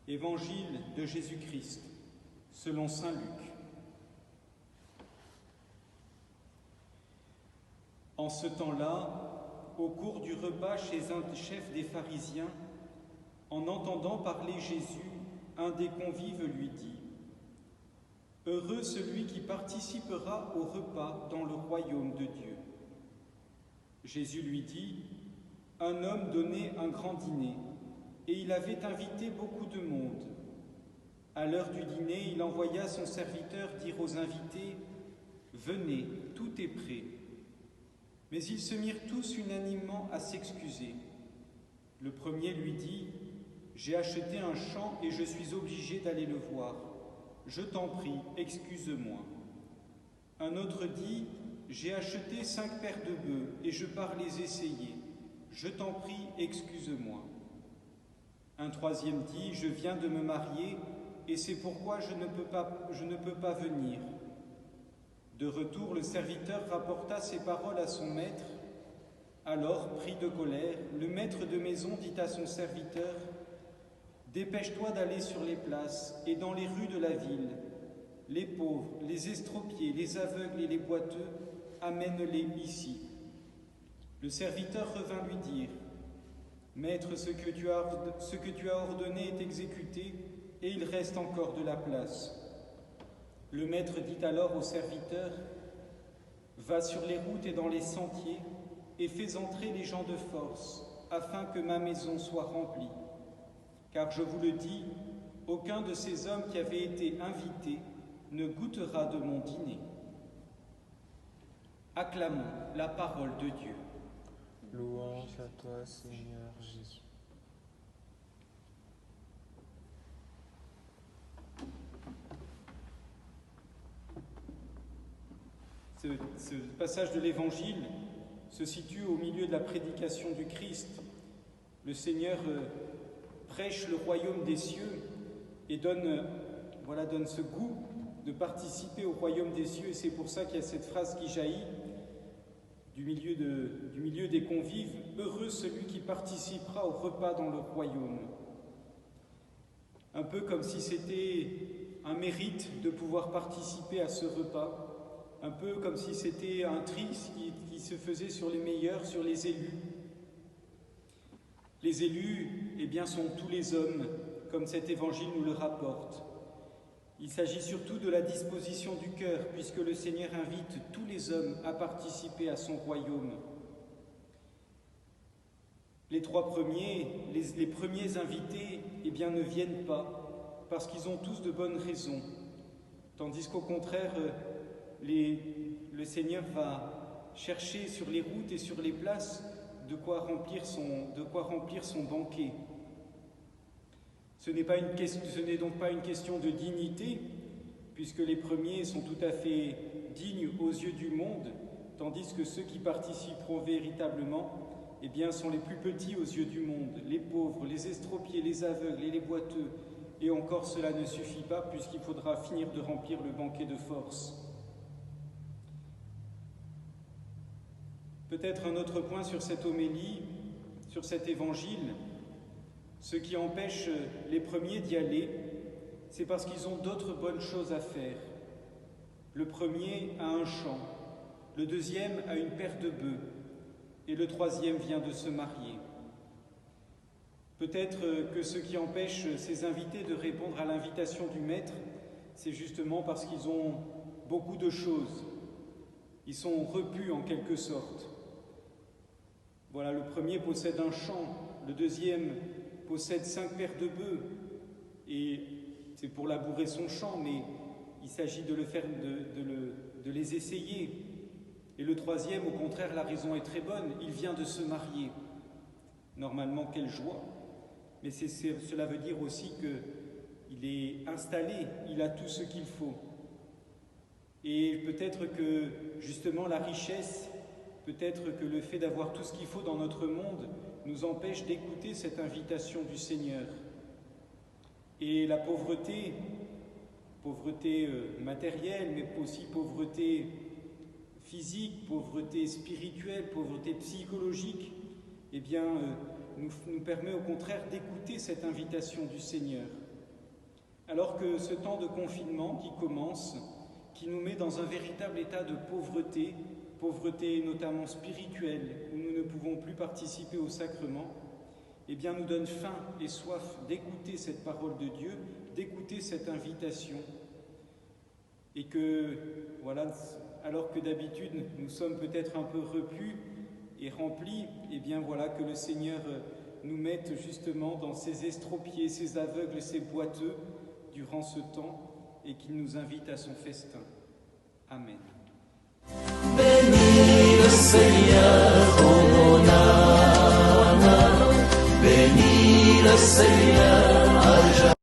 Évangile de Jésus-Christ, selon saint Luc. En ce temps-là, au cours du repas chez un chef des pharisiens, en entendant parler Jésus, un des convives lui dit : « Heureux celui qui participera au repas dans le royaume de Dieu. » Jésus lui dit : « Un homme donnait un grand dîner, et il avait invité beaucoup de monde. À l'heure du dîner, il envoya son serviteur dire aux invités : « Venez, tout est prêt. » Mais ils se mirent tous unanimement à s'excuser. Le premier lui dit : « J'ai acheté un champ et je suis obligé d'aller le voir. Je t'en prie, excuse-moi. » Un autre dit : « J'ai acheté 5 paires de bœufs et je pars les essayer. Je t'en prie, excuse-moi. » Un troisième dit : « Je viens de me marier et c'est pourquoi je ne peux pas venir. » De retour, le serviteur rapporta ces paroles à son maître. Alors, pris de colère, le maître de maison dit à son serviteur : « Dépêche-toi d'aller sur les places et dans les rues de la ville. Les pauvres, les estropiés, les aveugles et les boiteux, amène-les ici. » Le serviteur revint lui dire : « Maître, ce que tu as ordonné est exécuté, et il reste encore de la place. » Le maître dit alors au serviteur : « Va sur les routes et dans les sentiers, et fais entrer les gens de force, afin que ma maison soit remplie. Car je vous le dis, aucun de ces hommes qui avaient été invités ne goûtera de mon dîner. » Acclamons la parole de Dieu. Louange à toi, Seigneur Jésus. Ce passage de l'Évangile se situe au milieu de la prédication du Christ. Le Seigneur prêche le royaume des cieux et donne ce goût de participer au royaume des cieux. Et c'est pour ça qu'il y a cette phrase qui jaillit du milieu des convives : « Heureux celui qui participera au repas dans le royaume. » Un peu comme si c'était un mérite de pouvoir participer à ce repas. Un peu comme si c'était un tri qui se faisait sur les meilleurs, sur les élus. Les élus, sont tous les hommes, comme cet évangile nous le rapporte. Il s'agit surtout de la disposition du cœur, puisque le Seigneur invite tous les hommes à participer à son royaume. Les trois premiers, les premiers invités, ne viennent pas, parce qu'ils ont tous de bonnes raisons. Tandis qu'au contraire, le Seigneur va chercher sur les routes et sur les places de quoi remplir son banquet. Ce n'est donc pas une question de dignité, puisque les premiers sont tout à fait dignes aux yeux du monde, tandis que ceux qui participeront véritablement sont les plus petits aux yeux du monde, les pauvres, les estropiés, les aveugles et les boiteux. Et encore cela ne suffit pas, puisqu'il faudra finir de remplir le banquet de force. Peut-être un autre point sur cette homélie, sur cet évangile. Ce qui empêche les premiers d'y aller, c'est parce qu'ils ont d'autres bonnes choses à faire. Le premier a un champ, le deuxième a une paire de bœufs, et le troisième vient de se marier. Peut-être que ce qui empêche ces invités de répondre à l'invitation du maître, c'est justement parce qu'ils ont beaucoup de choses. Ils sont repus en quelque sorte. Voilà, le premier possède un champ, le deuxième possède 5 paires de bœufs, et c'est pour labourer son champ, mais il s'agit de les essayer. Et le troisième, au contraire, la raison est très bonne, il vient de se marier. Normalement, quelle joie! Mais cela veut dire aussi qu'il est installé, il a tout ce qu'il faut. Et peut-être que, justement, la richesse, peut-être que le fait d'avoir tout ce qu'il faut dans notre monde nous empêche d'écouter cette invitation du Seigneur. Et la pauvreté matérielle, mais aussi pauvreté physique, pauvreté spirituelle, pauvreté psychologique, nous permet au contraire d'écouter cette invitation du Seigneur. Alors que ce temps de confinement qui commence, qui nous met dans un véritable état de pauvreté, pauvreté notamment spirituelle, où nous ne pouvons plus participer au sacrement, eh bien nous donne faim et soif d'écouter cette parole de Dieu, d'écouter cette invitation. Et que, voilà, alors que d'habitude nous sommes peut-être un peu repus et remplis, eh bien voilà que le Seigneur nous mette justement dans ces estropiés, ces aveugles, ces boiteux durant ce temps et qu'il nous invite à son festin. Amen. Bénis le Seigneur, oh mon âme, bénis le Seigneur.